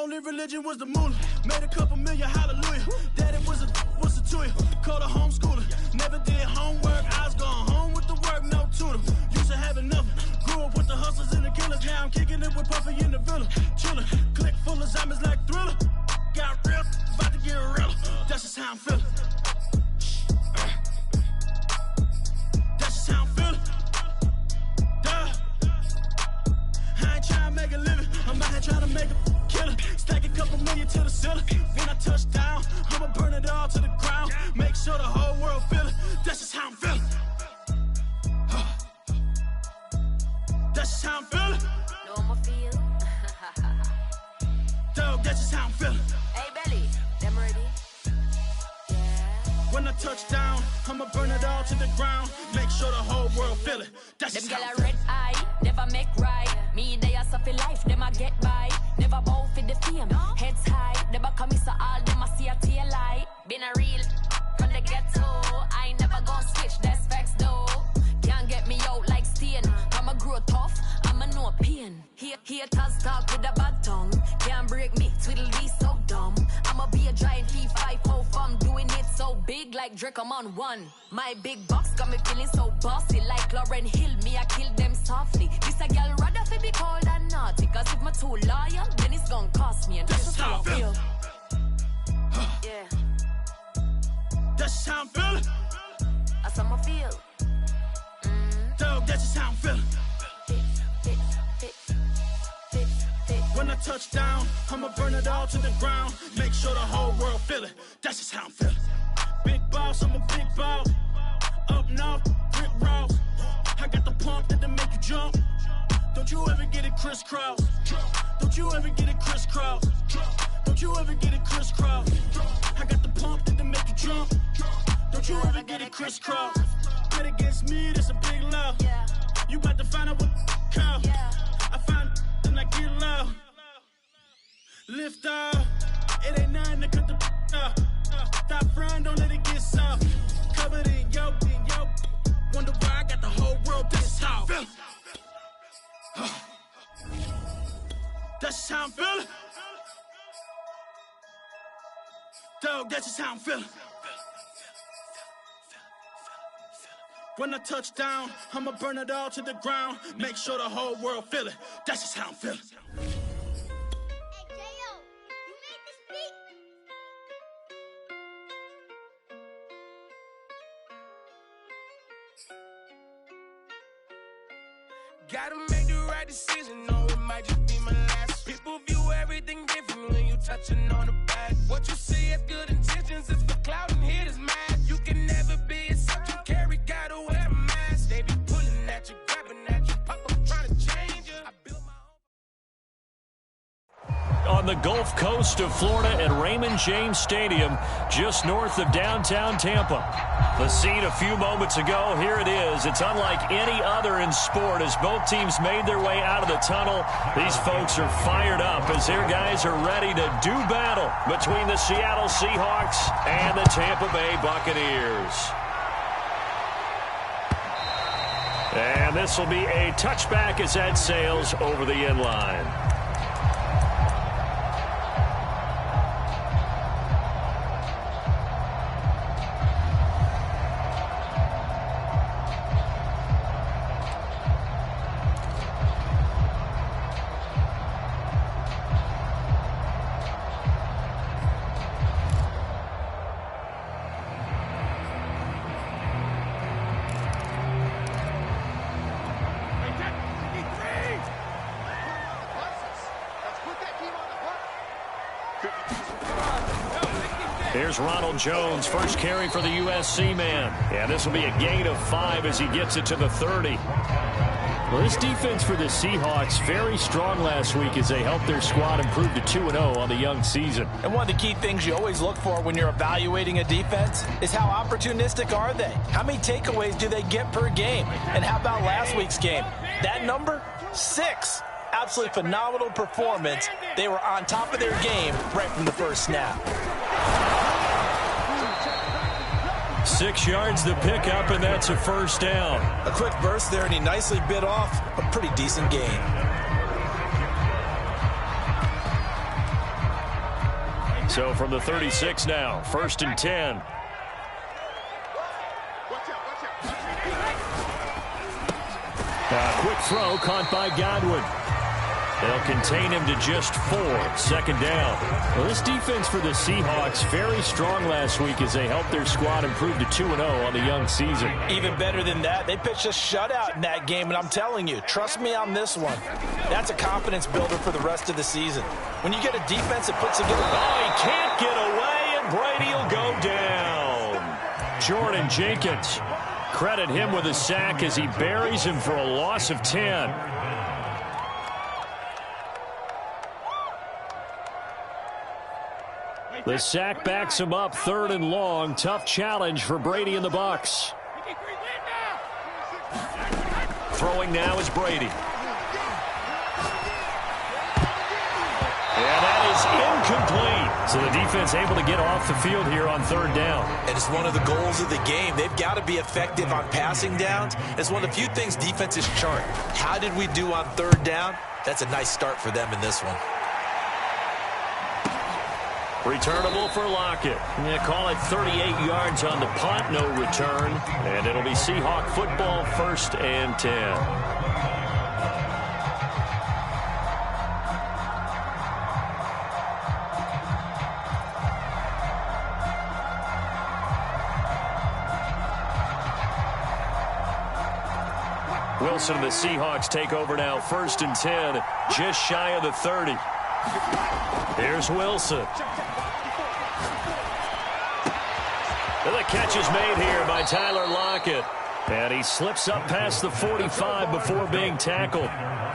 only religion was the moolah. Made a couple million, hallelujah. Daddy was a tutor, called a homeschooler. Never did homework, I was going home with the work, no tutor. Used to have enough. Grew up with the hustlers and the killers. Now I'm kicking it with Puffy in the villa. Chillin', click full of zombies like Thriller. Got real, about to get real. That's just how I'm feeling. That's just how I'm feeling. Duh. I ain't trying to make a living. I'm out here trying to make a killing. Stack a couple million to the ceiling. When I touch down, I'ma burn it all to the ground. Make sure the whole world feel it. That's just how I'm feeling. That's just how I'm feeling. No, I'ma feel. Dog, that's just how I'm feeling. Hey, Belly, them ready? Yeah. When I touch down, I'ma burn it all to the ground. Make sure the whole world feel it. That's Them just gal how a I'm feeling. red eye, never make right. Me, they are suffer life, them a get by. Never bow for the fame, heads high. Never come so all them a see a tail light. Been a real from the ghetto. I ain't never gon' switch, that's facts though. Can't get me out like stain. I'ma grow tough, I'ma know pain. Haters talk with a bad tongue. Can't break me, Tweedledee so dumb. I'ma be a giant P5 from doing it so big like Drake, I'm on one. My big box got me feeling so bossy like Lauryn Hill. Me, I kill them softly. This a girl rather fi be cold and naughty. Cause if my too loyal, then it's gonna cost me. And That's just how I feel. Yeah, That's just how I'm feeling. that's how I feel. Dog, that's just how I'm feeling. When I touch down, I'ma burn it all to the ground. Make sure the whole world feel it. That's just how I'm feeling. Big boss, I'm a big boss. Up north, brick rock. I got the pump that'll make you jump. Don't you ever get it crisscross. Don't you ever get it crisscross. Don't you ever get it crisscross. I got the pump that'll make you jump. Don't you ever get it crisscross. Bet against me, that's a big love. You about to find out what cow. I find and I get low. Lift off, it ain't nothing to cut the off. Stop frying, don't let it get soft. Covered in yolk. Wonder why I got the whole world this how I'm feeling. That's just how I'm feeling. Dog, that's just how I'm feeling. When I touch down, I'ma burn it all to the ground. Make sure the whole world feel it. That's just how I'm feeling. Gotta make the right decision, no, it might just be my last. People view everything different when you touching on the bad. What you see as good intentions is for clout and hitters mad. You can never be yourself, you carry, gotta wear a mask. They be pulling at you, grabbing at you, pop up trying to change you. I built my own. On the Gulf Coast of Florida at Raymond James Stadium, just north of downtown Tampa. The scene a few moments ago, here it is. It's unlike any other in sport as both teams made their way out of the tunnel. These folks are fired up as their guys are ready to do battle between the Seattle Seahawks and the Tampa Bay Buccaneers. And this will be a touchback as that sails over the end line. Here's Ronald Jones, first carry for the USC man. And this will be a gain of 5 as he gets it to the 30. Well, this defense for the Seahawks very strong last week as they helped their squad improve to 2-0 on the young season. And one of the key things you always look for when you're evaluating a defense is how opportunistic are they? How many takeaways do they get per game? And how about last week's game? That number? 6. Absolutely phenomenal performance. They were on top of their game right from the first snap. 6 yards the pickup, and that's a first down. A quick burst there, and he nicely bit off a pretty decent gain. So from the 36 now, 1st and 10. Quick throw caught by Godwin. They'll contain him to just 4. 2nd down. Well, this defense for the Seahawks, very strong last week as they helped their squad improve to 2-0 on the young season. Even better than that, they pitched a shutout in that game, and I'm telling you, trust me on this one. That's a confidence builder for the rest of the season. When you get a defense that puts together... Oh, he can't get away, and Brady will go down. Jordan Jenkins. Credit him with a sack as he buries him for a loss of 10. The sack backs him up, 3rd and long. Tough challenge for Brady and the Bucs. Throwing now is Brady. And that is incomplete. So the defense able to get off the field here on 3rd down. And it's one of the goals of the game. They've got to be effective on passing downs. It's one of the few things defenses chart. How did we do on 3rd down? That's a nice start for them in this one. Returnable for Lockett. Call it 38 yards on the punt, no return. And it'll be Seahawk football, 1st and 10. Wilson and the Seahawks take over now, 1st and 10, just shy of the 30. Here's Wilson. The catch is made here by Tyler Lockett. And he slips up past the 45 before being tackled.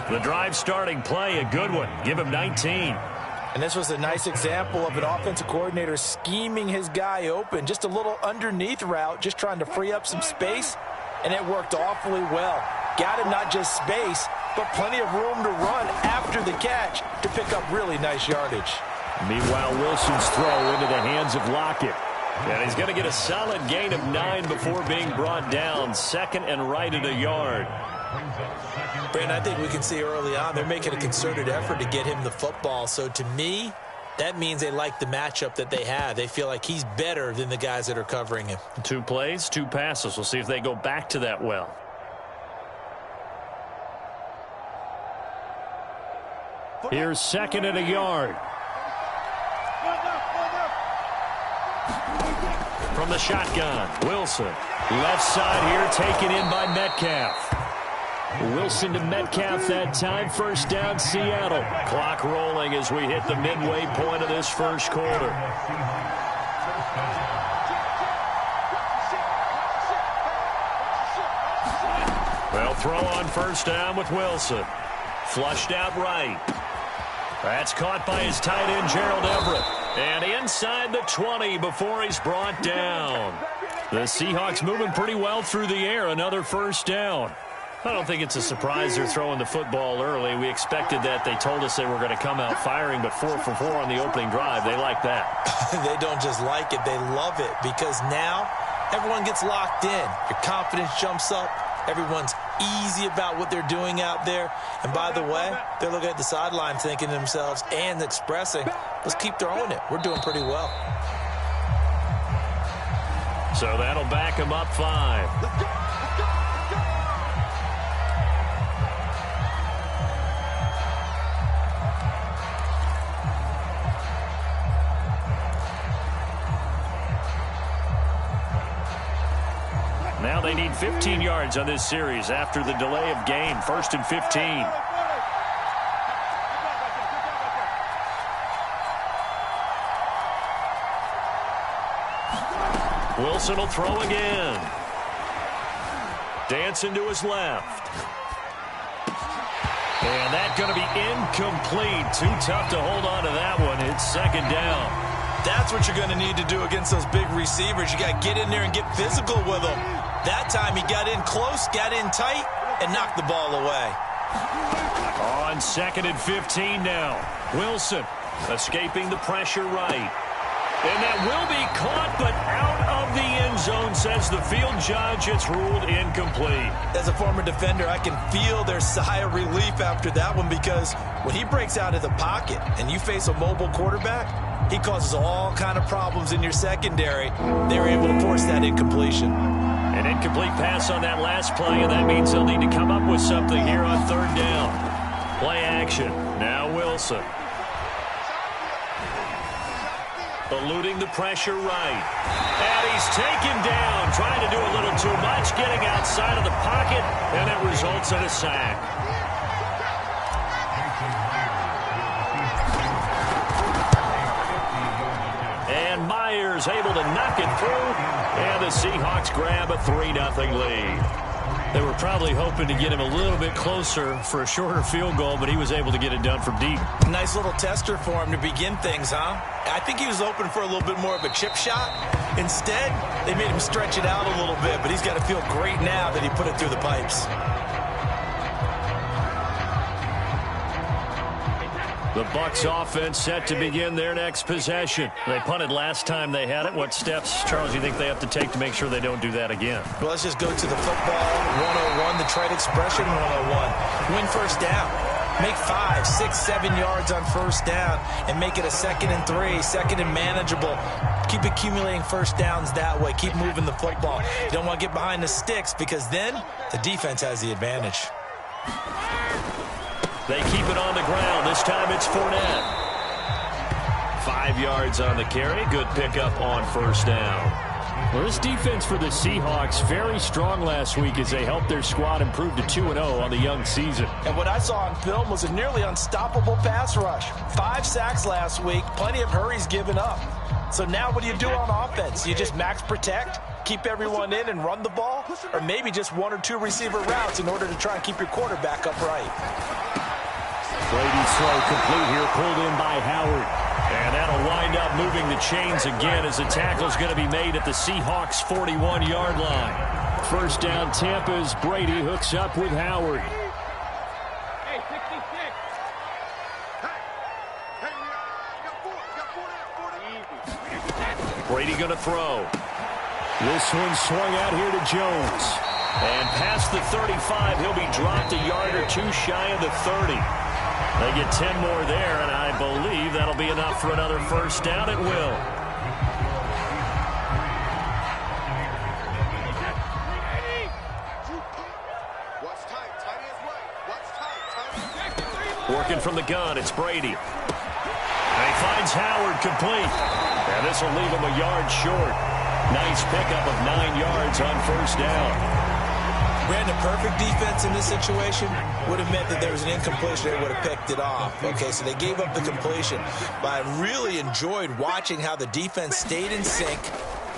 The drive starting play, a good one. Give him 19. And this was a nice example of an offensive coordinator scheming his guy open. Just a little underneath route, just trying to free up some space. And it worked awfully well. Got him not just space, but plenty of room to run after the catch to pick up really nice yardage. Meanwhile, Wilson's throw into the hands of Lockett. And he's going to get a solid gain of 9 before being brought down. 2nd and right at a yard. Brandon, I think we can see early on they're making a concerted effort to get him the football. So to me, that means they like the matchup that they have. They feel like he's better than the guys that are covering him. 2 plays, 2 passes. We'll see if they go back to that well. Here's 2nd and a yard. From the shotgun, Wilson. Left side here, taken in by Metcalf. Wilson to Metcalf that time. 1st down, Seattle. Clock rolling as we hit the midway point of this 1st quarter. Well, throw on 1st down with Wilson. Flushed out right. That's caught by his tight end, Gerald Everett. And inside the 20 before he's brought down. The Seahawks moving pretty well through the air. Another 1st down. I don't think it's a surprise they're throwing the football early. We expected that. They told us they were going to come out firing, but 4 for 4 on the opening drive. They like that. They don't just like it. They love it because now everyone gets locked in. Your confidence jumps up. Everyone's easy about what they're doing out there. And by the way, they're looking at the sideline thinking to themselves and expressing, let's keep throwing it. We're doing pretty well. So that'll back them up 5. Now they need 15 yards on this series after the delay of game. 1st and 15. Wilson will throw again. Dancing to his left. And that's going to be incomplete. Too tough to hold on to that one. It's 2nd down. That's what you're going to need to do against those big receivers. You got to get in there and get physical with them. That time he got in close, got in tight, and knocked the ball away. On 2nd and 15 now. Wilson escaping the pressure right. And that will be caught, but out of the end zone, says the field judge. It's ruled incomplete. As a former defender, I can feel their sigh of relief after that one, because when he breaks out of the pocket and you face a mobile quarterback, he causes all kind of problems in your secondary. They were able to force that incompletion. An incomplete pass on that last play, and that means they'll need to come up with something here on third down. Play action. Now Wilson. Eluding the pressure right. And he's taken down, trying to do a little too much, getting outside of the pocket, and it results in a sack. And Myers able to knock it through, and the Seahawks grab a 3-0 lead. They were probably hoping to get him a little bit closer for a shorter field goal, but he was able to get it done from deep. Nice little tester for him to begin things, huh? I think he was hoping for a little bit more of a chip shot. Instead, they made him stretch it out a little bit, but he's got to feel great now that he put it through the pipes. The Bucs offense set to begin their next possession. They punted last time they had it. What steps, Charles, you think they have to take to make sure they don't do that again? Well, let's just go to the football 101, the trade expression 101. Win first down. Make 5, 6, 7 yards on first down and make it a 2nd and 3, 2nd and manageable. Keep accumulating first downs that way. Keep moving the football. You don't want to get behind the sticks, because then the defense has the advantage. They keep it on the ground. This time it's Fournette. 5 yards on the carry. Good pickup on first down. Well, this defense for the Seahawks, very strong last week as they helped their squad improve to 2-0 on the young season. And what I saw on film was a nearly unstoppable pass rush. 5 sacks last week, plenty of hurries given up. So now what do you do on offense? You just max protect, keep everyone in and run the ball, or maybe just 1 or 2 receiver routes in order to try and keep your quarterback upright. Brady's throw complete here, pulled in by Howard. And that'll wind up moving the chains again as the tackle's going to be made at the Seahawks' 41-yard line. First down Tampa as Brady hooks up with Howard. Hey, 66. Brady going to throw. This one swung out here to Jones. And past the 35, he'll be dropped a yard or two shy of the 30. They get 10 more there, and I believe that'll be enough for another first down. It will. Working from the gun, it's Brady. And he finds Howard complete. And this will leave him a yard short. Nice pickup of 9 yards on first down. Brandon, perfect defense in this situation would have meant that there was an incompletion. They would have picked it off. Okay, so they gave up the completion. But I really enjoyed watching how the defense stayed in sync,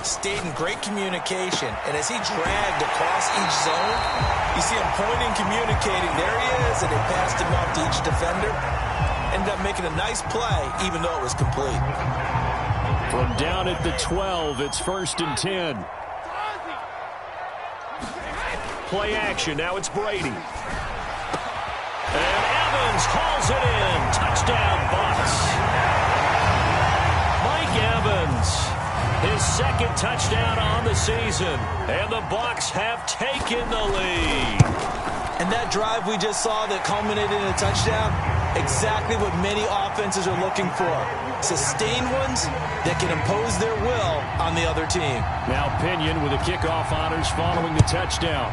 stayed in great communication. And as he dragged across each zone, you see him pointing, communicating. There he is, and they passed him off to each defender. Ended up making a nice play, even though it was complete. From down at the 12, it's 1st and 10. Play action. Now it's Brady. And Evans hauls it in. Touchdown, Bucs. Mike Evans, his 2nd touchdown on the season. And the Bucs have taken the lead. And that drive we just saw that culminated in a touchdown, exactly what many offenses are looking for. Sustained ones that can impose their will on the other team. Now Pinion with the kickoff honors following the touchdown.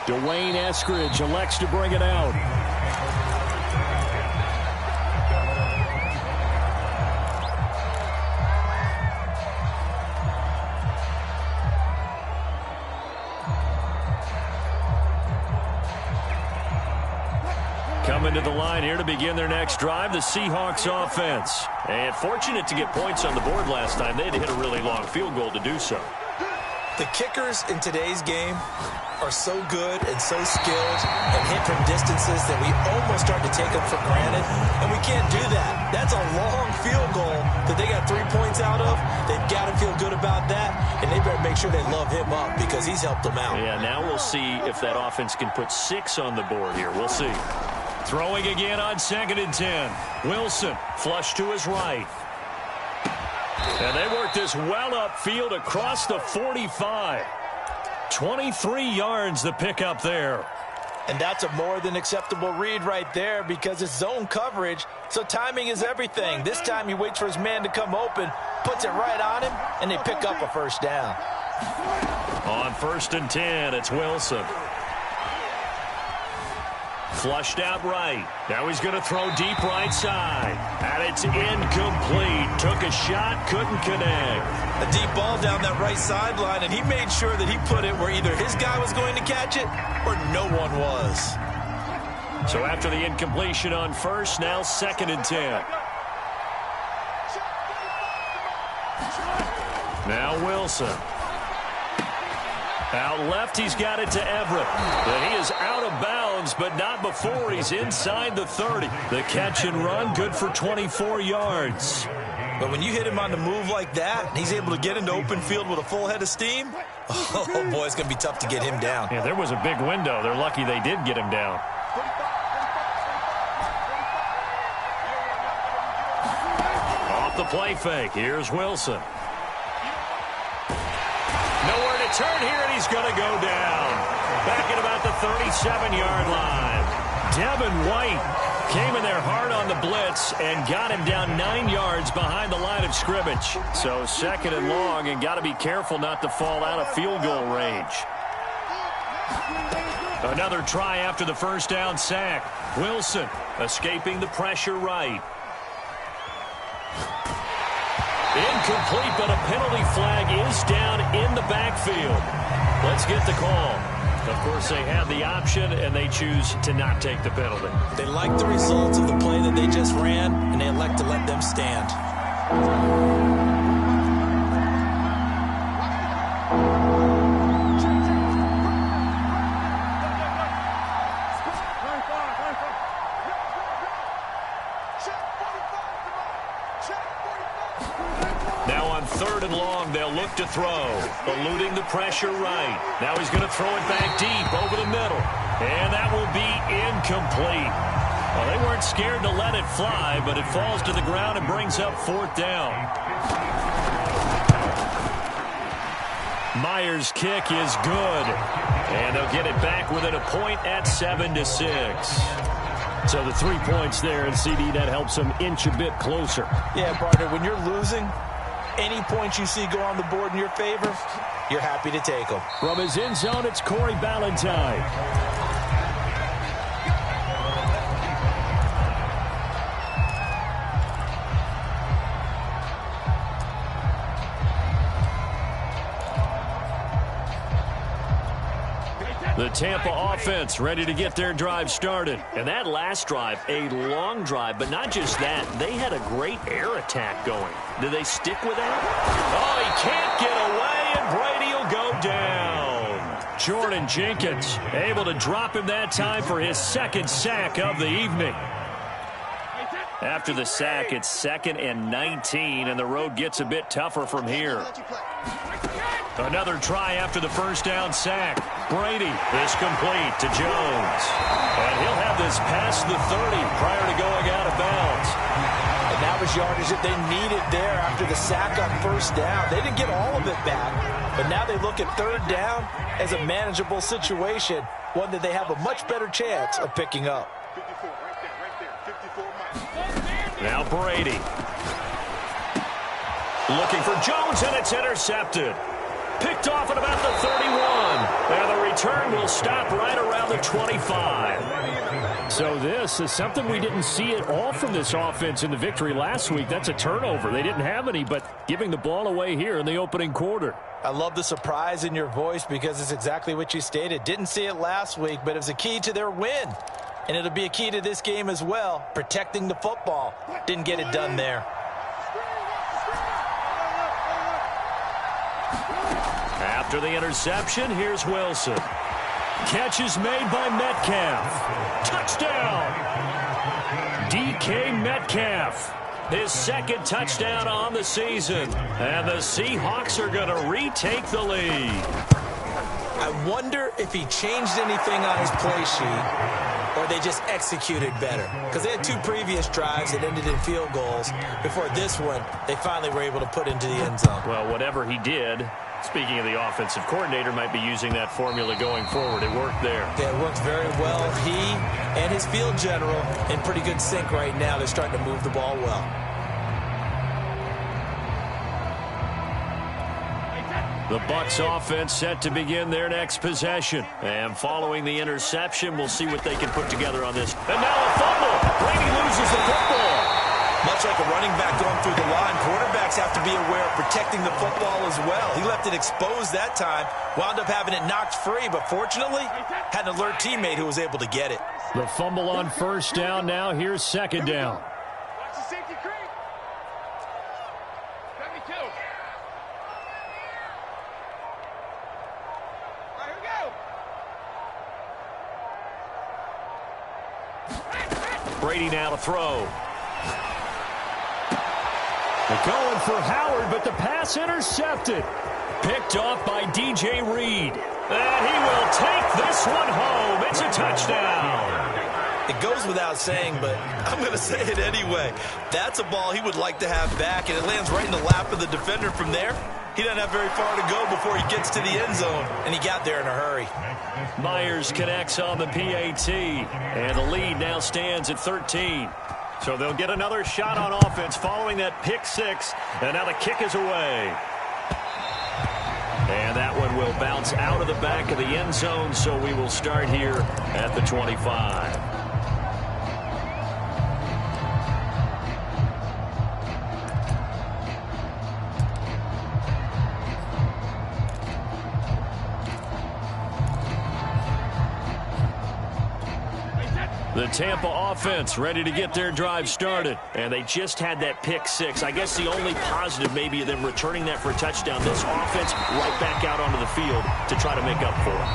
Dwayne Eskridge elects to bring it out. Coming to the line here to begin their next drive, the Seahawks offense. And fortunate to get points on the board last time. They had to hit a really long field goal to do so. The kickers in today's game are so good and so skilled and hit from distances that we almost start to take them for granted, and we can't do that. That's a long field goal that they got 3 points out of. They've got to feel good about that, and they better make sure they love him up because he's helped them out. Yeah, now we'll see if that offense can put 6 on the board here. We'll see. Throwing again on 2nd and 10. Wilson, flush to his right. And they work this well upfield across the 45. 23 yards the pickup there. And that's a more than acceptable read right there because it's zone coverage, so timing is everything. This time he waits for his man to come open, puts it right on him, and they pick up a first down. On 1st and 10, it's Wilson. Flushed out right. Now he's going to throw deep right side. And it's incomplete. Took a shot, couldn't connect. A deep ball down that right sideline, and he made sure that he put it where either his guy was going to catch it or no one was. So after the incompletion on 1st, now 2nd and 10. Now Wilson. Out left, he's got it to Everett. But he is out of bounds, but not before he's inside the 30. The catch and run, good for 24 yards. But when you hit him on the move like that, he's able to get into open field with a full head of steam, oh, boy, it's going to be tough to get him down. Yeah, there was a big window. They're lucky they did get him down. Off the play fake, here's Wilson. Nowhere to turn here, and he's going to go down. Back at about the 37-yard line. Devin White came in there hard on the blitz and got him down 9 yards behind the line of scrimmage. So 2nd and long, and got to be careful not to fall out of field goal range. Another try after the first down sack. Wilson escaping the pressure right. Incomplete, but a penalty flag is down in the backfield. Let's get the call. Of course, they have the option, and they choose to not take the penalty. They like the results of the play that they just ran, and they elect to let them stand. Now on 3rd and long, they'll look to throw. Eluding the pressure right. Now he's going to throw it back deep over the middle. And that will be incomplete. Well, they weren't scared to let it fly, but it falls to the ground and brings up 4th down. Myers' kick is good. And they'll get it back within a point at 7-6. So the 3 points there, and CD, that helps them inch a bit closer. Yeah, partner, when you're losing, any points you see go on the board in your favor, you're happy to take them. From his end zone, it's Corey Ballantyne. The Tampa offense ready to get their drive started. And that last drive, a long drive, but not just that. They had a great air attack going. Do they stick with that? Oh, he can't get away, and Brady will go down. Jordan Jenkins able to drop him that time for his 2nd sack of the evening. After the sack, it's 2nd and 19, and the road gets a bit tougher from here. Another try after the first down sack. Brady is complete to Jones. And he'll have this past the 30 prior to going out of bounds. And that was yardage that they needed there after the sack on 1st down. They didn't get all of it back, but now they look at 3rd down as a manageable situation, one that they have a much better chance of picking up. Now Brady. Looking for Jones, and it's intercepted. Picked off at about the 31. And the return will stop right around the 25. So this is something we didn't see at all from this offense in the victory last week. That's a turnover. They didn't have any, but giving the ball away here in the opening quarter. I love the surprise in your voice because it's exactly what you stated. Didn't see it last week, but it was a key to their win. And it'll be a key to this game as well, protecting the football. Didn't get it done there. After the interception, here's Wilson. Catch is made by Metcalf. Touchdown! DK Metcalf. His 2nd touchdown on the season. And the Seahawks are going to retake the lead. I wonder if he changed anything on his play sheet, or they just executed better? Because they had 2 previous drives that ended in field goals. Before this one, they finally were able to put into the end zone. Well, whatever he did, speaking of the offensive coordinator, might be using that formula going forward. It worked there. Yeah, it worked very well. He and his field general in pretty good sync right now. They're starting to move the ball well. The Bucs offense set to begin their next possession. And following the interception, we'll see what they can put together on this. And now a fumble. Brady loses the football. Much like a running back going through the line, quarterbacks have to be aware of protecting the football as well. He left it exposed that time, wound up having it knocked free, but fortunately had an alert teammate who was able to get it. The fumble on first down. Now here's second down. Watch the safety creep. 72. All right, here we go. Brady now to throw. They're going for Howard, but the pass intercepted. Picked off by DJ Reed. And he will take this one home. It's a touchdown. It goes without saying, but I'm going to say it anyway. That's a ball he would like to have back, and it lands right in the lap of the defender from there. He doesn't have very far to go before he gets to the end zone, and he got there in a hurry. Myers connects on the PAT, and the lead now stands at 13. So they'll get another shot on offense following that pick 6, and now the kick is away. And that one will bounce out of the back of the end zone, so we will start here at the 25. The Tampa offense ready to get their drive started. And they just had that pick 6. I guess the only positive maybe of them returning that for a touchdown. This offense right back out onto the field to try to make up for it.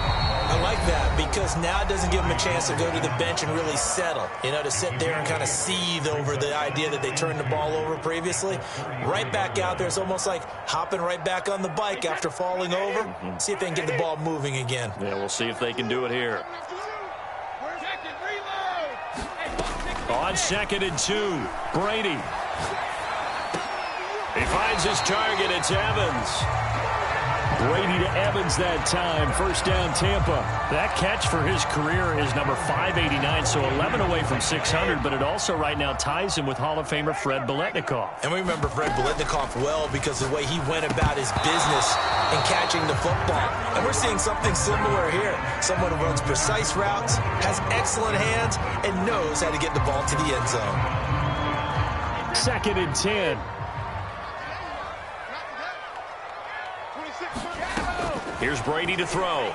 I like that because now it doesn't give them a chance to go to the bench and really settle. You know, to sit there and kind of seethe over the idea that they turned the ball over previously. Right back out there. It's almost like hopping right back on the bike after falling over. See if they can get the ball moving again. Yeah, we'll see if they can do it here. On 2nd and 2, Brady. He finds his target. It's Evans. Brady to Evans that time. First down, Tampa. That catch for his career is number 589, so 11 away from 600, but it also right now ties him with Hall of Famer Fred Biletnikoff. And we remember Fred Biletnikoff well because of the way he went about his business in catching the football. And we're seeing something similar here. Someone who runs precise routes, has excellent hands, and knows how to get the ball to the end zone. 2nd and 10. Here's Brady to throw.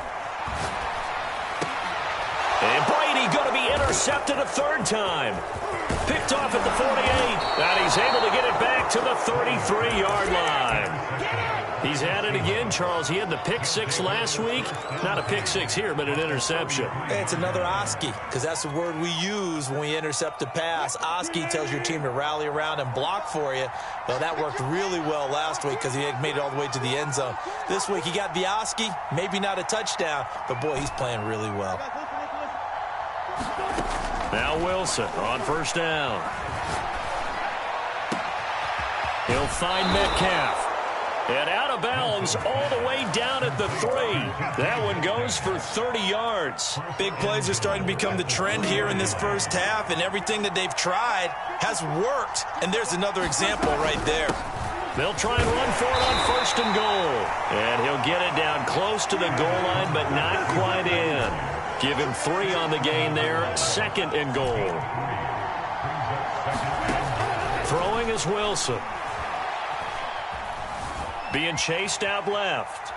And Brady going to be intercepted a 3rd time. Picked off at the 48. And he's able to get it back to the 33-yard line. He's at it again, Charles. He had the pick 6 last week. Not a pick 6 here, but an interception. Hey, it's another Oski, because that's the word we use when we intercept a pass. Oski tells your team to rally around and block for you. Well, that worked really well last week because he had made it all the way to the end zone. This week he got the Oski, maybe not a touchdown, but boy, he's playing really well. Now Wilson on first down. He'll find Metcalf. And out of bounds all the way down at the 3. That one goes for 30 yards. Big plays are starting to become the trend here in this first half, and everything that they've tried has worked. And there's another example right there. They'll try and run for it on 1st and goal. And he'll get it down close to the goal line, but not quite in. Give him 3 on the gain there. 2nd and goal. Throwing is Wilson. Being chased out left.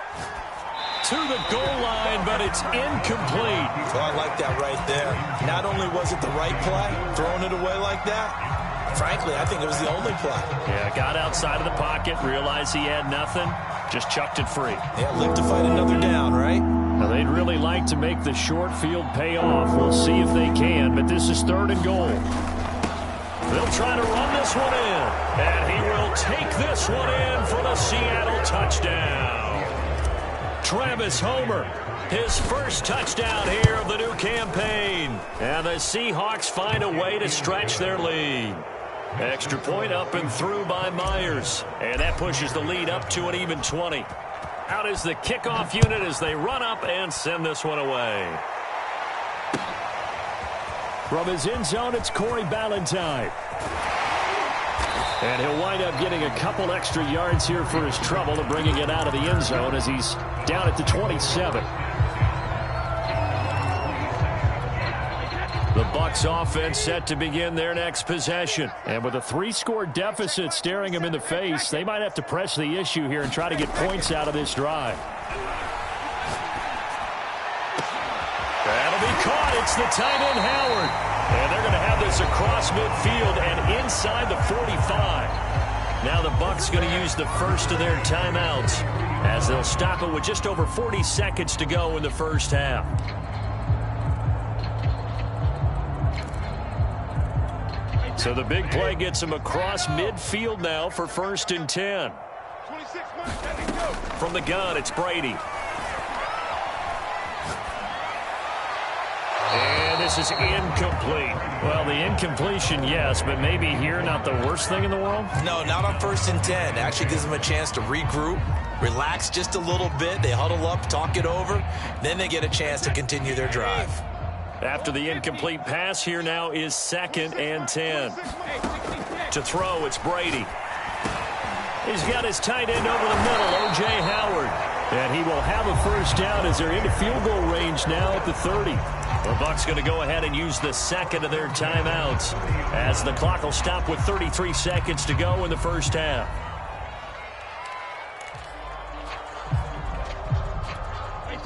To the goal line, but it's incomplete. Well, I like that right there. Not only was it the right play, throwing it away like that, frankly, I think it was the only play. Yeah, got outside of the pocket, realized he had nothing, just chucked it free. Yeah, live to fight another down, right? Now, they'd really like to make the short field pay off. We'll see if they can, but this is 3rd and goal. They'll try to run this one in, and he will take this one in for the Seattle touchdown. Travis Homer His first touchdown here of the new campaign. And the Seahawks find a way to stretch their lead. Extra point up and through by Myers. And that pushes the lead up to an even 20. Out is the kickoff unit as they run up and send this one away. From his end zone, it's Corey Ballantyne. And he'll wind up getting a couple extra yards here for his trouble and bringing it out of the end zone as he's down at the 27. The Bucs offense set to begin their next possession. And with a 3-score deficit staring them in the face, they might have to press the issue here and try to get points out of this drive. That'll be caught. It's the tight end, Howard. And they're going to have this across midfield and inside the 45. Now the Bucs going to use the first of their timeouts as they'll stop it with just over 40 seconds to go in the first half. So the big play gets him across midfield now for 1st and 10. From the gun, it's Brady. And this is incomplete. Well, the incompletion, yes, but maybe here not the worst thing in the world? No, not on 1st and 10. Actually gives them a chance to regroup, relax just a little bit. They huddle up, talk it over. Then they get a chance to continue their drive. After the incomplete pass, here now is 2nd and 10. To throw, it's Brady. He's got his tight end over the middle, O.J. Howard. And he will have a first down as they're into field goal range now at the 30. The Bucs going to go ahead and use the second of their timeouts as the clock will stop with 33 seconds to go in the first half.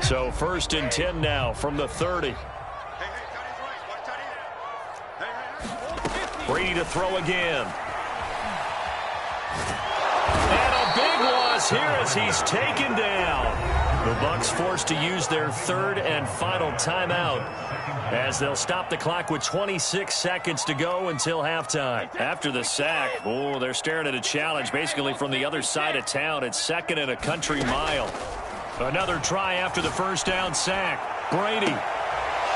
So 1st and 10 now from the 30. Brady to throw again. And a big loss here as he's taken down. The Bucs forced to use their 3rd and final timeout as they'll stop the clock with 26 seconds to go until halftime. After the sack, they're staring at a challenge basically from the other side of town. It's 2nd and a country mile. Another try after the first down sack. Brady.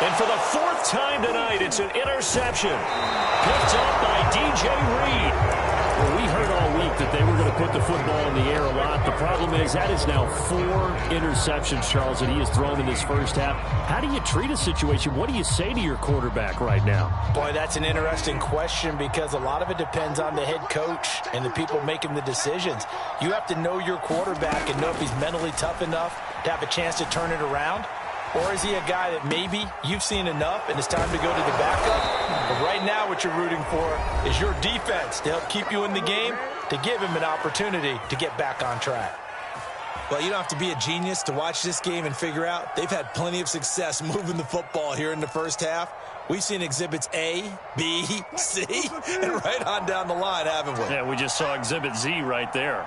And for the 4th time tonight, it's an interception. Picked up by D.J. Reed. Well, we heard all week that they were going to put the football in the air a lot. The problem is that is now 4 interceptions, Charles, that he has thrown in this first half. How do you treat a situation? What do you say to your quarterback right now? Boy, that's an interesting question because a lot of it depends on the head coach and the people making the decisions. You have to know your quarterback and know if he's mentally tough enough to have a chance to turn it around. Or is he a guy that maybe you've seen enough and it's time to go to the backup? But right now what you're rooting for is your defense to help keep you in the game, to give him an opportunity to get back on track. Well, you don't have to be a genius to watch this game and figure out they've had plenty of success moving the football here in the first half. We've seen exhibits A, B, C, and right on down the line, haven't we? Yeah, we just saw exhibit Z right there.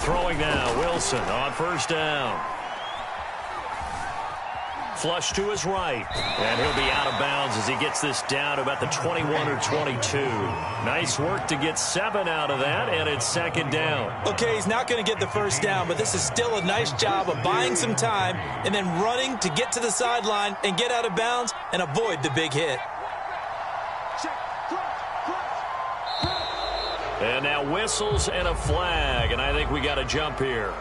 Throwing now, Wilson on first down. Flush to his right. And he'll be out of bounds as he gets this down to about the 21 or 22. Nice work to get 7 out of that, and it's 2nd down. Okay, he's not going to get the first down, but this is still a nice job of buying some time and then running to get to the sideline and get out of bounds and avoid the big hit. And now whistles and a flag, and I think we got a jump here.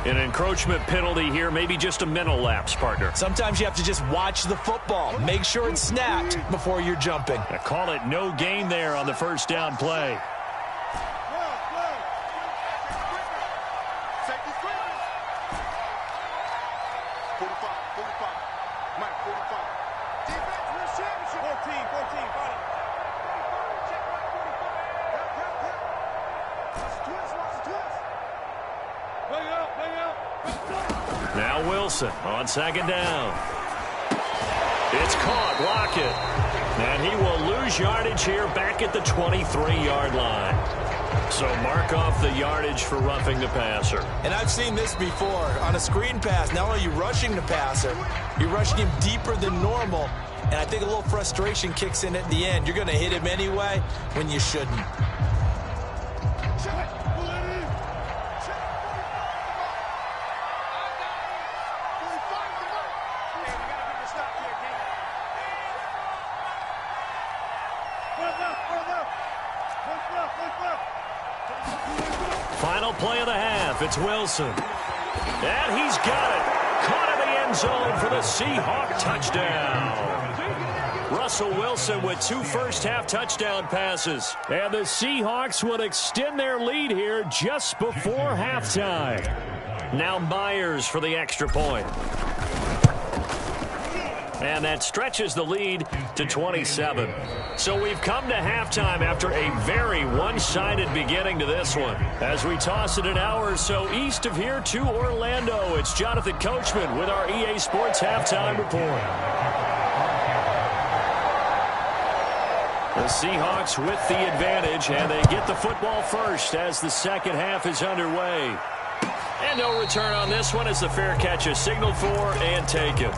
An encroachment penalty here, maybe just a mental lapse, partner. Sometimes you have to just watch the football. Make sure it's snapped before you're jumping. I call it no gain there on the first down play. Now Wilson on 2nd down. It's caught. Lockett. And he will lose yardage here back at the 23-yard line. So mark off the yardage for roughing the passer. And I've seen this before. On a screen pass, not only are you rushing the passer, you're rushing him deeper than normal. And I think a little frustration kicks in at the end. You're going to hit him anyway when you Final play of the half. It's Wilson. And he's got it. Caught in the end zone for the Seahawk touchdown. Russell Wilson with 2 first-half touchdown passes. And the Seahawks will extend their lead here just before halftime. Now Myers for the extra point. And that stretches the lead to 27. So we've come to halftime after a very one-sided beginning to this one. As we toss it an hour or so east of here to Orlando, it's Jonathan Coachman with our EA Sports Halftime Report. The Seahawks with the advantage, and they get the football first as the second half is underway. And no return on this one as the fair catch is signaled for and taken.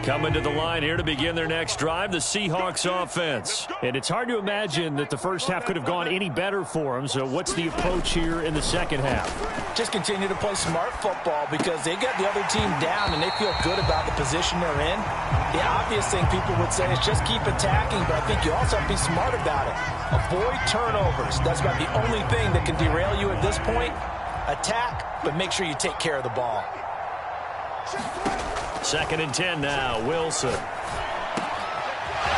Coming to the line here to begin their next drive, the Seahawks offense. And it's hard to imagine that the first half could have gone any better for them. So what's the approach here in the second half? Just continue to play smart football because they got the other team down and they feel good about the position they're in. The obvious thing people would say is just keep attacking, but I think you also have to be smart about it. Avoid turnovers. That's about the only thing that can derail you at this point. Attack, but make sure you take care of the ball. 2nd and 10 now, Wilson.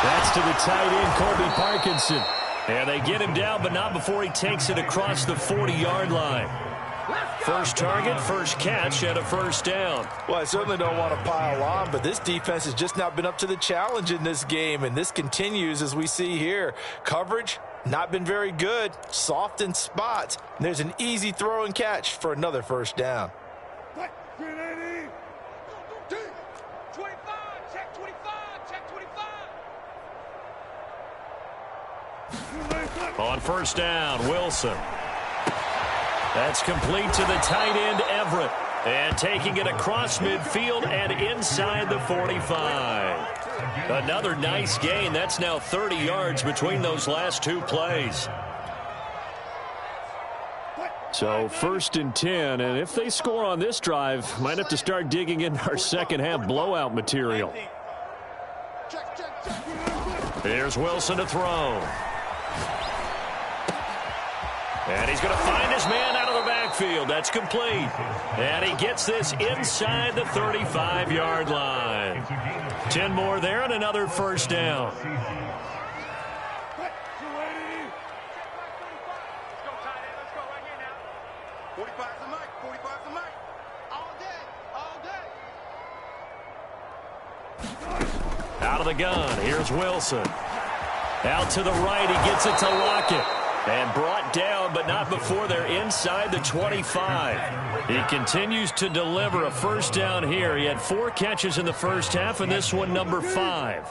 That's to the tight end, Colby Parkinson. And they get him down, but not before he takes it across the 40-yard line. First target, first catch, and a first down. Well, I certainly don't want to pile on, but this defense has just not been up to the challenge in this game, and this continues as we see here. Coverage, not been very good, soft in spots. And there's an easy throw and catch for another first down. 25, check 25, check 25. On first down, Wilson. That's complete to the tight end, Everett. And taking it across midfield and inside the 45. Another nice gain. That's now 30 yards between those last 2 plays. So 1st and 10, and if they score on this drive, might have to start digging into our second half blowout material. Here's Wilson to throw. And he's going to find his man out of the backfield. That's complete. And he gets this inside the 35-yard line. 10 more there and another first down. Out of the gun, here's Wilson. Out to the right, he gets it to Lockett. And brought down, but not before they're inside the 25. He continues to deliver a first down here. He had 4 catches in the first half, and this one number 5.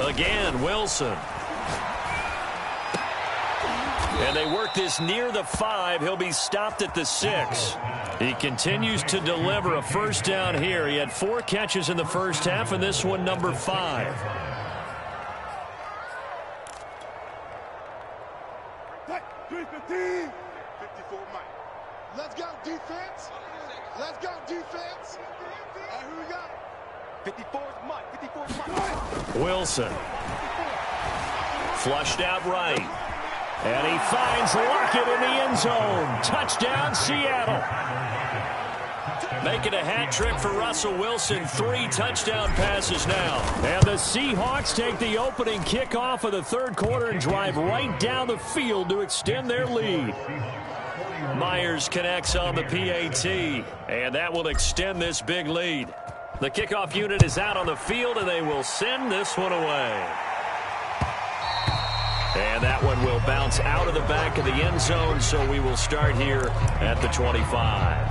Again, Wilson. And they work this near the 5. He'll be stopped at the 6. He continues to deliver a first down here. He had 4 catches in the first half, and this one number 5. Let's go, defense. Let's go, defense. And who we got? 54's Mike. 54's Mike. Wilson. Flushed out right. And he finds Lockett in the end zone. Touchdown, Seattle. Making a hat trick for Russell Wilson. 3 touchdown passes now. And the Seahawks take the opening kickoff of the 3rd quarter and drive right down the field to extend their lead. Myers connects on the PAT. And that will extend this big lead. The kickoff unit is out on the field, and they will send this one away. And that one will bounce out of the back of the end zone, so we will start here at the 25.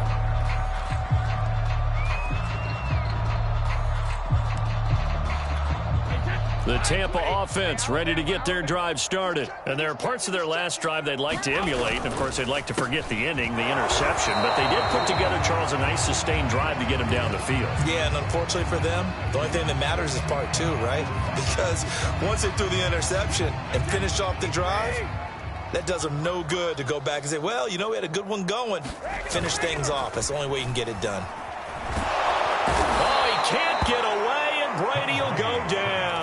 The Tampa offense ready to get their drive started. And there are parts of their last drive they'd like to emulate. And, of course, they'd like to forget the ending, the interception. But they did put together, Charles, a nice sustained drive to get them down the field. Yeah, and unfortunately for them, the only thing that matters is part two, right? Because once they threw the interception and finished off the drive, that does them no good to go back and say, well, you know, we had a good one going. Finish things off. That's the only way you can get it done. Oh, he can't get away, and Brady will go down.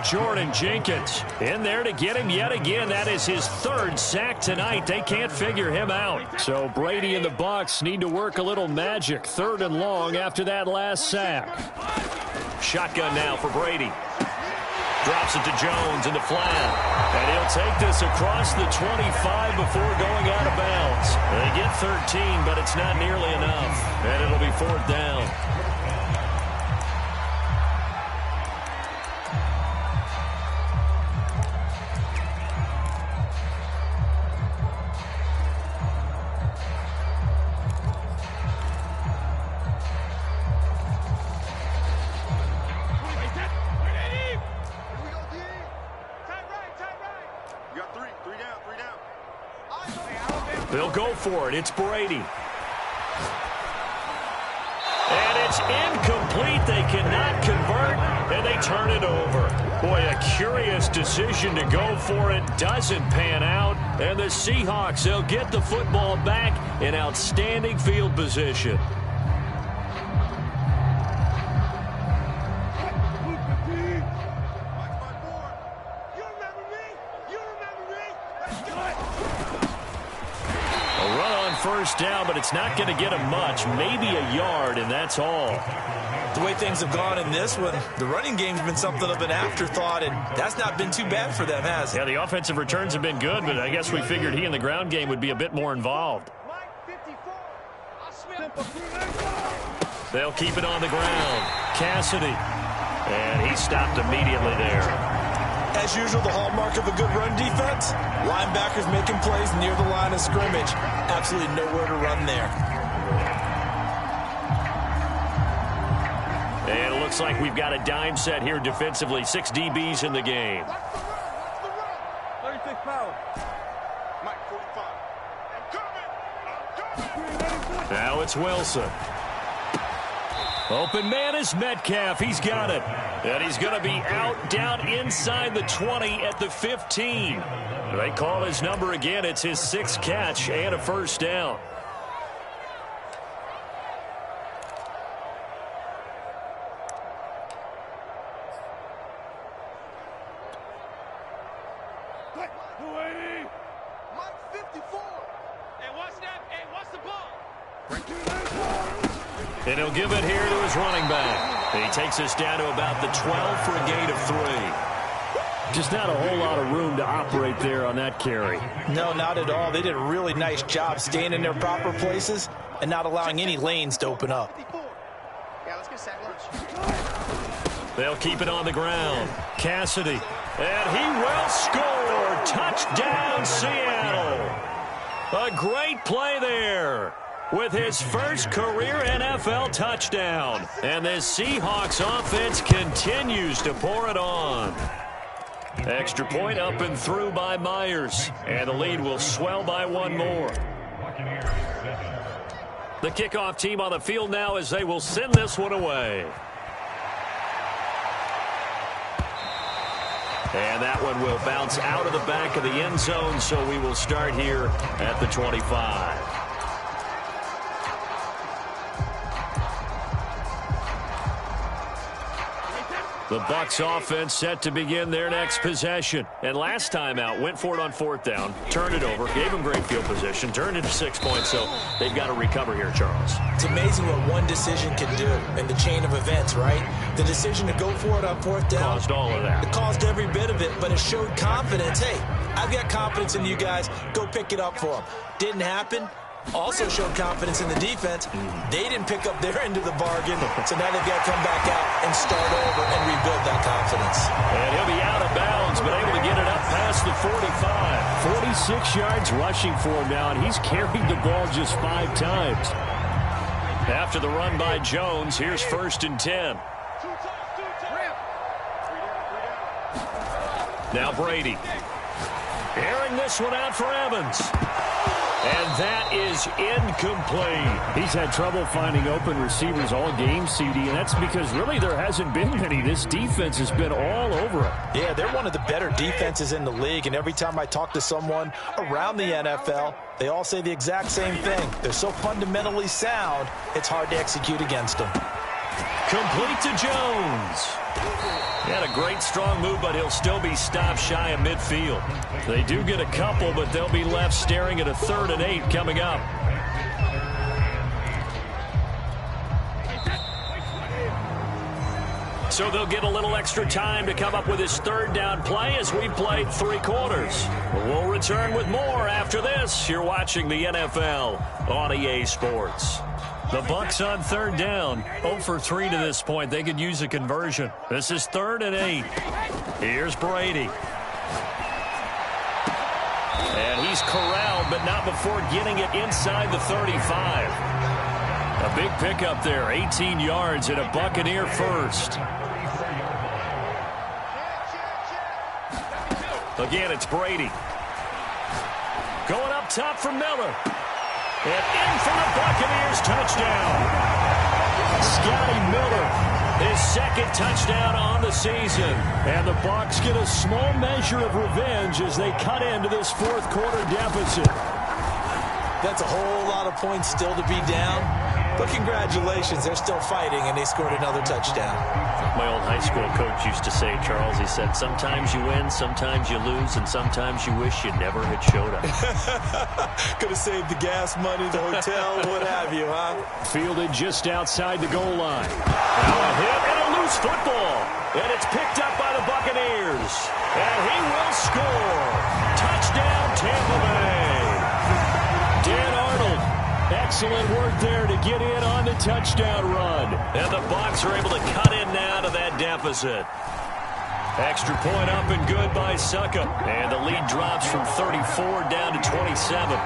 Jordan Jenkins in there to get him yet again. That is his third sack tonight. They can't figure him out. So Brady and the Bucs need to work a little magic. 3rd and long after that last sack. Shotgun now for Brady. Drops it to Jones in the flat. And he'll take this across the 25 before going out of bounds. They get 13, but it's not nearly enough. And it'll be 4th down. They'll go for it. It's Brady. And it's incomplete. They cannot convert, and they turn it over. Boy, a curious decision to go for it. Doesn't pan out. And the Seahawks, they'll get the football back in outstanding field position. First down, but it's not going to get him much. Maybe a yard, and that's all. The way things have gone in this one, the running game's been something of an afterthought, and that's not been too bad for them, has it? Yeah, the offensive returns have been good, but I guess we figured he in the ground game would be a bit more involved. They'll keep it on the ground. Cassidy. And he stopped immediately there. As usual, the hallmark of a good run defense, linebackers making plays near the line of scrimmage. Absolutely nowhere to run there. And it looks like we've got a dime set here defensively. 6 DBs in the game. 36 power. Mike 45. I'm coming. Now it's Wilson. Open man is Metcalf. He's got it. And he's going to be out down inside the 20 at the 15. They call his number again. It's his 6th catch and a first down. Mike 54. Hey, what's that? Hey, what's the ball? And he'll give it here to his running back. And he takes us down to about the 12 for a gain of 3. Just not a whole lot of room to operate there on that carry. No, not at all. They did a really nice job staying in their proper places and not allowing any lanes to open up. Yeah, let's get sack lunch. They'll keep it on the ground. Cassidy. And he will score. Touchdown, Seattle. A great play there with his first career NFL touchdown. And this Seahawks offense continues to pour it on. Extra point up and through by Myers. And the lead will swell by 1 more. The kickoff team on the field now as they will send this one away. And that one will bounce out of the back of the end zone, so we will start here at the 25. The Bucs offense set to begin their next possession. And last time out, went for it on 4th down, turned it over, gave them great field position, turned it to 6 points, so they've got to recover here, Charles. It's amazing what one decision can do in the chain of events, right? The decision to go for it on 4th down. Caused all of that. It caused every bit of it, but it showed confidence. Hey, I've got confidence in you guys. Go pick it up for them. Didn't happen. Also showed confidence in the defense. They didn't pick up their end of the bargain, so now they've got to come back out and start over and rebuild that confidence. And he'll be out of bounds, but able to get it up past the 45. 46 yards rushing for him now, and he's carried the ball just 5 times. After the run by Jones, here's 1st and 10. Now Brady. Airing this one out for Evans. And that is incomplete. He's had trouble finding open receivers all game, CD, and that's because really there hasn't been many. This defense has been all over it. Yeah, they're one of the better defenses in the league, and every time I talk to someone around the NFL, they all say the exact same thing. They're so fundamentally sound, it's hard to execute against them. Complete to Jones. He had a great strong move, but he'll still be stopped shy of midfield. They do get a couple, but they'll be left staring at a 3rd and 8 coming up. So they'll get a little extra time to come up with his 3rd down play as we've played 3 quarters. We'll return with more after this. You're watching the NFL on EA Sports. The Bucs on 3rd down. 0 for 3 to this point. They could use a conversion. This is 3rd and 8. Here's Brady. And he's corralled, but not before getting it inside the 35. A big pickup there. 18 yards and a Buccaneer first. Again, it's Brady. Going up top for Miller. And in for the Buccaneers touchdown. Scotty Miller, his 2nd touchdown on the season. And the Bucs get a small measure of revenge as they cut into this 4th quarter deficit. That's a whole lot of points still to be down. But congratulations, they're still fighting, and they scored another touchdown. My old high school coach used to say, Charles, he said, sometimes you win, sometimes you lose, and sometimes you wish you never had showed up. Could have saved the gas money, the hotel, what have you, huh? Fielded just outside the goal line. Now a hit and a loose football. And it's picked up by the Buccaneers. And he will score. Touchdown, Tampa Bay. Dan Arnold. Excellent work there to get in on the touchdown run. And the Bucs are able to cut in now to that deficit. Extra point up and good by Succa. And the lead drops from 34 down to 27.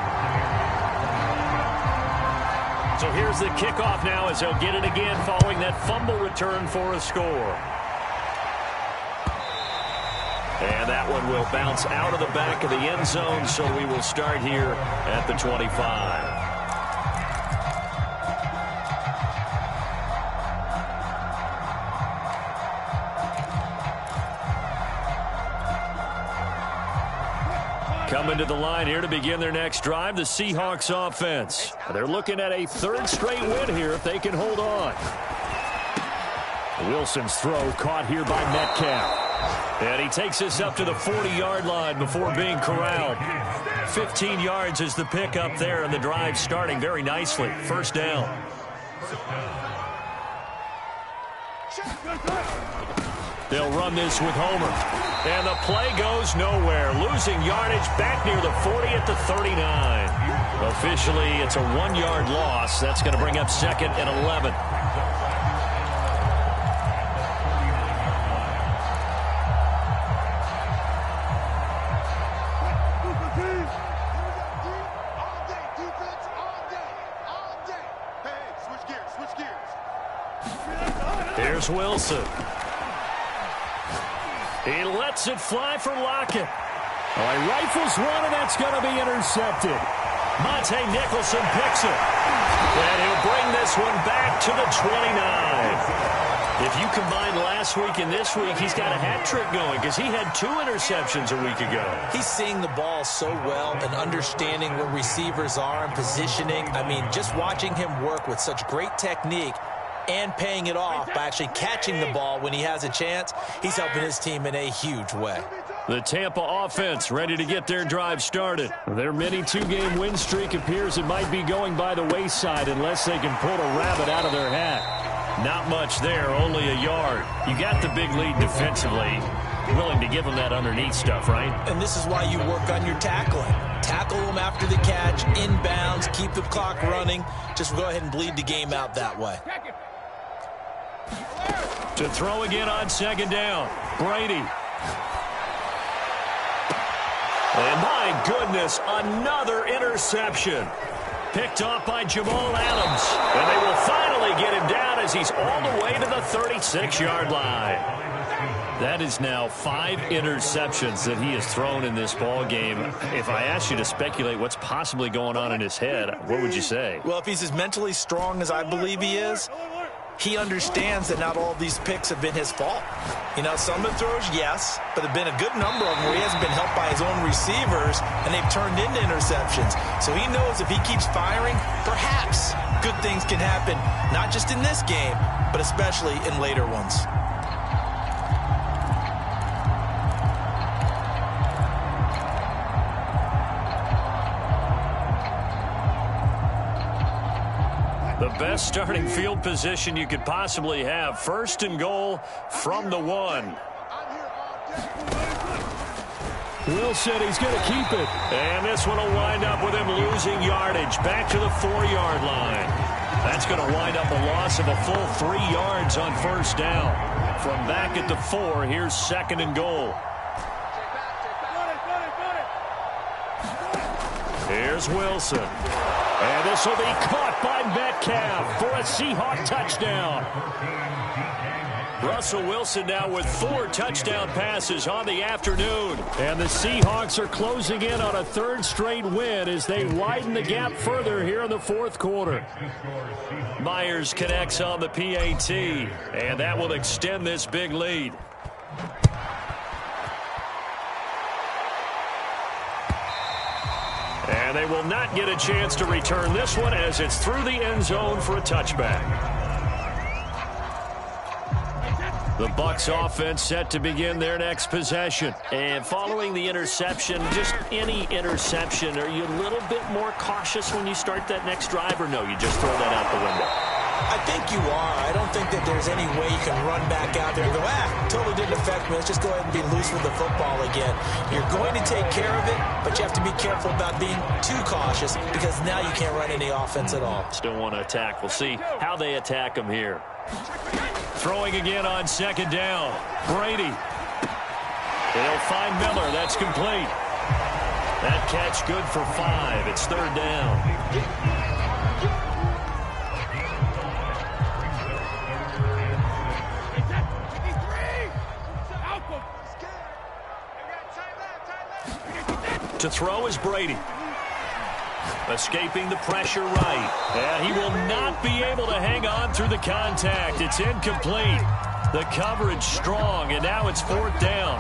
So here's the kickoff now as they'll get it again following that fumble return for a score. And that one will bounce out of the back of the end zone, so we will start here at the 25. Coming to the line here to begin their next drive, the Seahawks offense. They're looking at a 3rd straight win here if they can hold on. Wilson's throw caught here by Metcalf. And he takes us up to the 40-yard line before being corralled. 15 yards is the pickup there, and the drive starting very nicely. 1st down. They'll run this with Homer. And the play goes nowhere. Losing yardage back near the 40 at the 39. Officially, it's a 1-yard loss. That's going to bring up 2nd and 11. Here's Wilson. He lets it fly for Lockett. All right, rifles one, and that's going to be intercepted. Monte Nicholson picks it. And he'll bring this one back to the 29. If you combine last week and this week, he's got a hat trick going because he had 2 interceptions a week ago. He's seeing the ball so well and understanding where receivers are and positioning. I mean, just watching him work with such great technique and paying it off by actually catching the ball when he has a chance, he's helping his team in a huge way. The Tampa offense ready to get their drive started. Their mini 2-game win streak appears it might be going by the wayside unless they can pull a rabbit out of their hat. Not much there, only a yard. You got the big lead defensively. Willing to give them that underneath stuff, right? And this is why you work on your tackling. Tackle them after the catch, inbounds, keep the clock running. Just go ahead and bleed the game out that way. To throw again on 2nd down. Brady. And my goodness, another interception. picked off by Jamal Adams. And they will finally get him down as he's all the way to the 36-yard line. That is now 5 interceptions that he has thrown in this ball game. If I asked you to speculate what's possibly going on in his head, what would you say? Well, if he's as mentally strong as I believe he is, he understands that not all of these picks have been his fault. You know, some of the throws, yes, but there have been a good number of them where he hasn't been helped by his own receivers, and they've turned into interceptions. So he knows if he keeps firing, perhaps good things can happen, not just in this game, but especially in later ones. The best starting field position you could possibly have. 1st and goal from the 1. Wilson, he's going to keep it. And this one will wind up with him losing yardage. Back to the 4-yard line. That's going to wind up a loss of a full 3 yards on 1st down. From back at the 4, here's 2nd and goal. Here's Wilson. And this will be caught by Metcalf for a Seahawk touchdown. Russell Wilson now with 4 touchdown passes on the afternoon. And the Seahawks are closing in on a 3rd straight win as they widen the gap further here in the 4th quarter. Myers connects on the PAT, and that will extend this big lead. And they will not get a chance to return this one as it's through the end zone for a touchback. The Bucs offense set to begin their next possession. And following the interception, just any interception, are you a little bit more cautious when you start that next drive, or no, you just throw that out the window? I think you are. I don't think that there's any way you can run back out there and go, totally didn't affect me. Let's just go ahead and be loose with the football again. You're going to take care of it, but you have to be careful about being too cautious because now you can't run any offense at all. Still want to attack. We'll see how they attack them here. Throwing again on 2nd down. Brady. They'll find Miller. That's complete. That catch good for 5. It's 3rd down. To throw is Brady. Escaping the pressure right. And he will not be able to hang on through the contact. It's incomplete. The coverage strong, and now it's 4th down.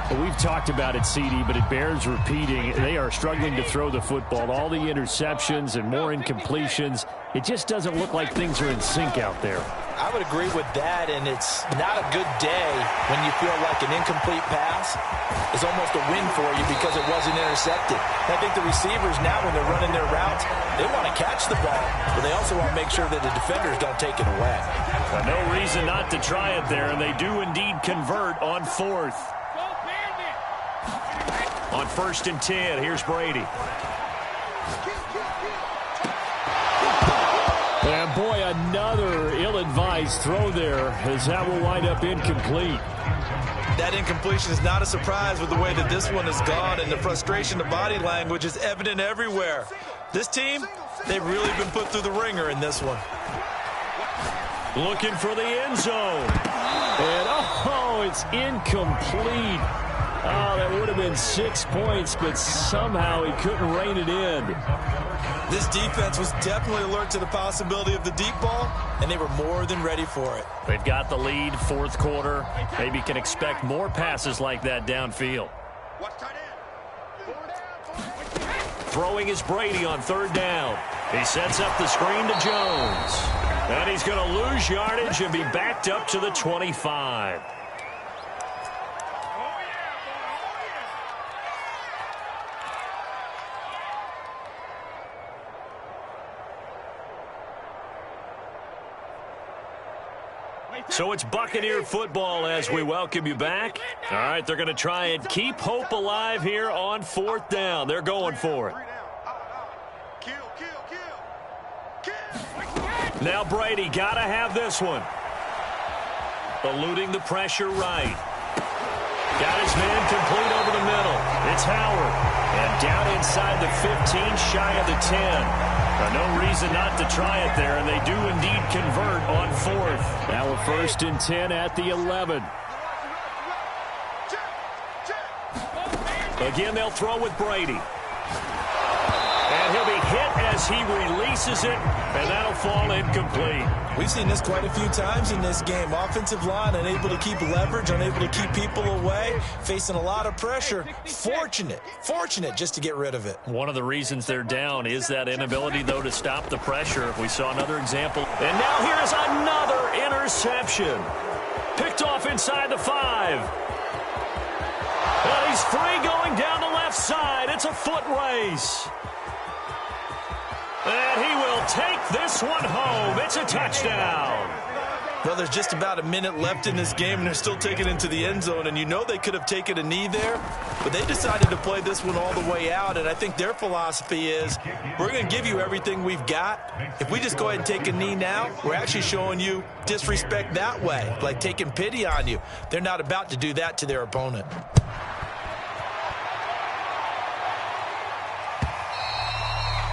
Well, we've talked about it, CD, but it bears repeating. They are struggling to throw the football. All the interceptions and more incompletions. It just doesn't look like things are in sync out there. I would agree with that, and it's not a good day when you feel like an incomplete pass is almost a win for you because it wasn't intercepted. And I think the receivers now, when they're running their routes, they want to catch the ball, but they also want to make sure that the defenders don't take it away. No reason not to try it there, and they do indeed convert on 4th. On 1st and 10, here's Brady. And boy, another ill-advised throw there as that will wind up incomplete. That incompletion is not a surprise with the way that this one has gone, and the frustration, the body language is evident everywhere. This team, they've really been put through the ringer in this one. Looking for the end zone. And, it's incomplete. Oh, that would have been 6 points, but somehow he couldn't rein it in. This defense was definitely alert to the possibility of the deep ball, and they were more than ready for it. They've got the lead, 4th quarter. Maybe can expect more passes like that downfield. Throwing is Brady on 3rd down. He sets up the screen to Jones. And he's going to lose yardage and be backed up to the 25. So it's Buccaneer football as we welcome you back. All right, they're going to try and keep hope alive here on 4th down. They're going for it. Now Brady got to have this one. Eluding the pressure right. Got his man complete over the middle. It's Howard. And down inside the 15, shy of the 10. No reason not to try it there, and they do indeed convert on fourth. Now a 1st and 10 at the 11. Again, they'll throw with Brady. And he'll be hit as he releases it, and that'll fall incomplete. We've seen this quite a few times in this game. Offensive line unable to keep leverage, unable to keep people away, facing a lot of pressure. Fortunate just to get rid of it. One of the reasons they're down is that inability, though, to stop the pressure. We saw another example. And now here is another interception. Picked off inside the 5. And he's free going down the left side. It's a foot race. And he will take this one home. It's a touchdown. Well, there's just about a minute left in this game, and they're still taking it into the end zone. And you know they could have taken a knee there, but they decided to play this one all the way out. And I think their philosophy is, we're going to give you everything we've got. If we just go ahead and take a knee now, we're actually showing you disrespect that way, like taking pity on you. They're not about to do that to their opponent.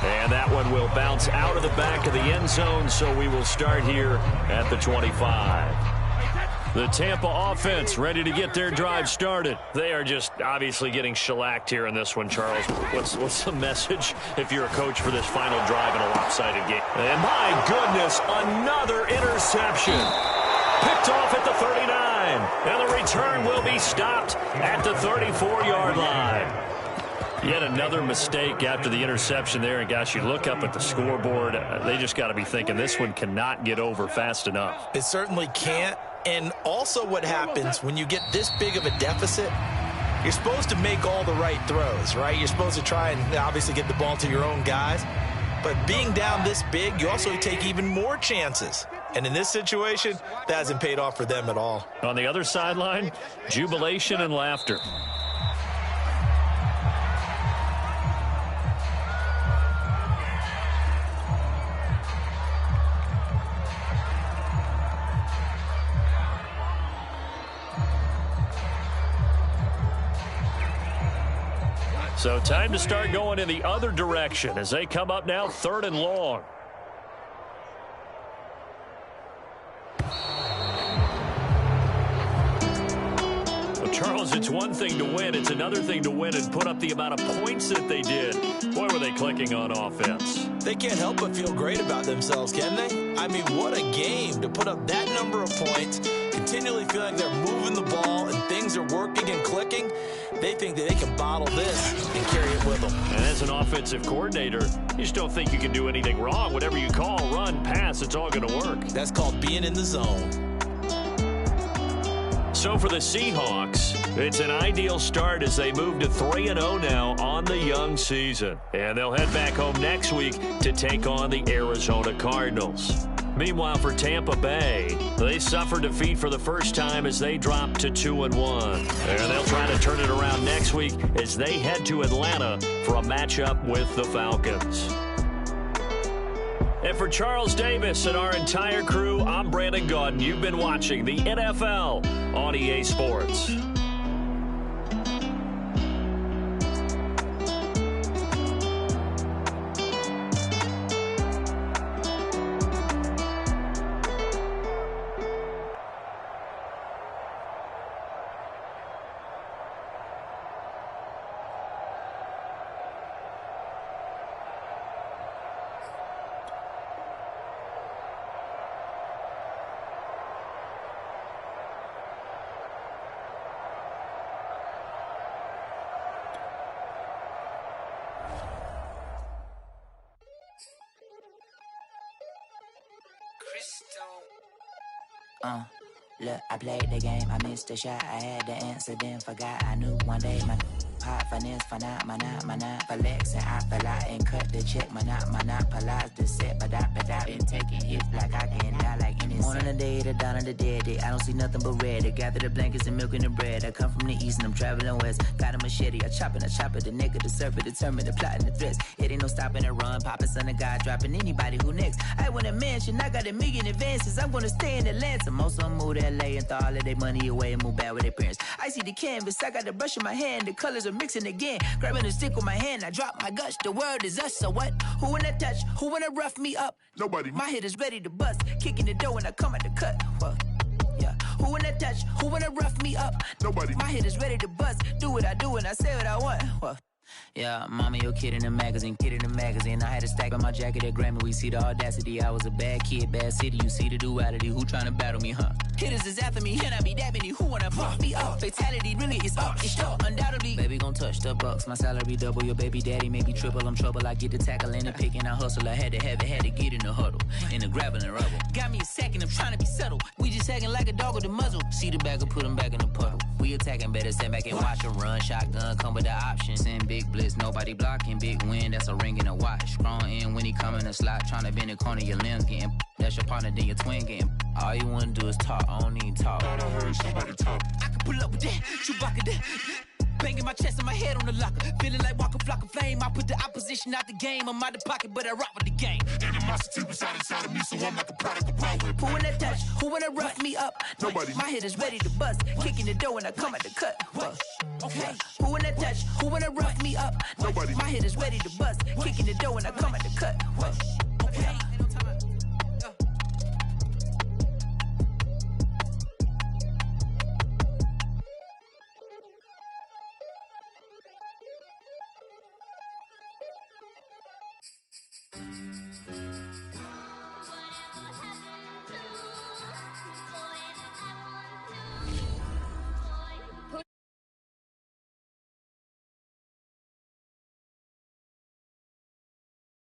And that one will bounce out of the back of the end zone, so we will start here at the 25. The Tampa offense ready to get their drive started. They are just obviously getting shellacked here in this one, Charles. What's the message if you're a coach for this final drive in a lopsided game? And my goodness, another interception. Picked off at the 39. And the return will be stopped at the 34-yard line. Yet another mistake after the interception there. And, gosh, you look up at the scoreboard. They just got to be thinking this one cannot get over fast enough. It certainly can't. And also what happens when you get this big of a deficit, you're supposed to make all the right throws, right? You're supposed to try and obviously get the ball to your own guys. But being down this big, you also take even more chances. And in this situation, that hasn't paid off for them at all. On the other sideline, jubilation and laughter. So time to start going in the other direction as they come up now 3rd and long. Well, Charles, it's one thing to win. It's another thing to win and put up the amount of points that they did. Boy, were they clicking on offense. They can't help but feel great about themselves, can they? I mean, what a game to put up that number of points, continually feel like they're moving the ball and things are working and clicking. They think that they can bottle this and carry it with them. And as an offensive coordinator, you just don't think you can do anything wrong. Whatever you call, run, pass, it's all going to work. That's called being in the zone. So for the Seahawks, it's an ideal start as they move to 3-0 now on the young season. And they'll head back home next week to take on the Arizona Cardinals. Meanwhile, for Tampa Bay, they suffered defeat for the first time as they dropped to 2-1. And they'll try to turn it around next week as they head to Atlanta for a matchup with the Falcons. And for Charles Davis and our entire crew, I'm Brandon Gaudin. You've been watching the NFL on EA Sports. Look, I played the game, I missed the shot, I had the answer, then forgot. I knew one day my pop finesse, finite, flex, and I fell out and cut the check, monopolize the set, but I been taking hits like I can die like any morning of the day, the dawn of the dead day. I don't see nothing but red. I gather the blankets and milk and the bread. I come from the east and I'm traveling west. Got a machete, I chop it, the nigga, the serpent, determined, the plot and the threats. It ain't no stopping and run, popping son of God, dropping anybody who next. I want a mansion, I got 1 million advances. I'm gonna stay in Atlanta. Most of them move to LA and throw all of their money away and move back with their parents. I see the canvas, I got the brush in my hand, the colors are are mixing again. Grabbing a stick with my hand, I drop my guts. The world is us, so what? Who wanna touch? Who wanna rough me up? Nobody. My head is ready to bust. Kicking the door when I come at the cut. What? Yeah. Who wanna touch? Who wanna rough me up? Nobody. My head is ready to bust. Do what I do and I say what I want. What? Yeah, mama, your kid in the magazine, I had a stack on my jacket at Grammy. We see the audacity. I was a bad kid, bad city. You see the duality. Who tryna battle me, huh? Hitters is after me, and I be that many. Who wanna fuck me up? Fatality really is up, it's sure, undoubtedly. Baby gon' touch the bucks. My salary double. Your baby daddy maybe triple. I'm trouble. I get the tackle and the pick and I hustle. I had to have it, had to get in the huddle, in the gravel and rubble. Got me a second. I'm trying to be subtle. We just acting like a dog with a muzzle. See the bag and put him back in the puddle. We attacking, better stand back and watch him run. Shotgun come with the option. Send big blitz, nobody blocking. Big win, that's a ring and a watch. Strong in when he come in the slot. Trying to bend the corner, your limbs getting. That's your partner, then your twin getting. All you wanna do is talk. I don't need talk. I heard somebody talk. I can pull up with that, Chewbacca that. Banging my chest and my head on the locker. Feeling like Walker Flock of Flame. I put the opposition out the game. I'm out the pocket, but I rock with the game. Animosity reside inside of me, so I'm like a product of power. Who wanna touch? Who wanna rough me up? Nobody. My head is ready to bust. Kicking the door when I come at the cut. Okay. Who wanna touch? Who wanna rough me up? Nobody. My head is ready to bust. Kicking the door when I come at the cut. Okay.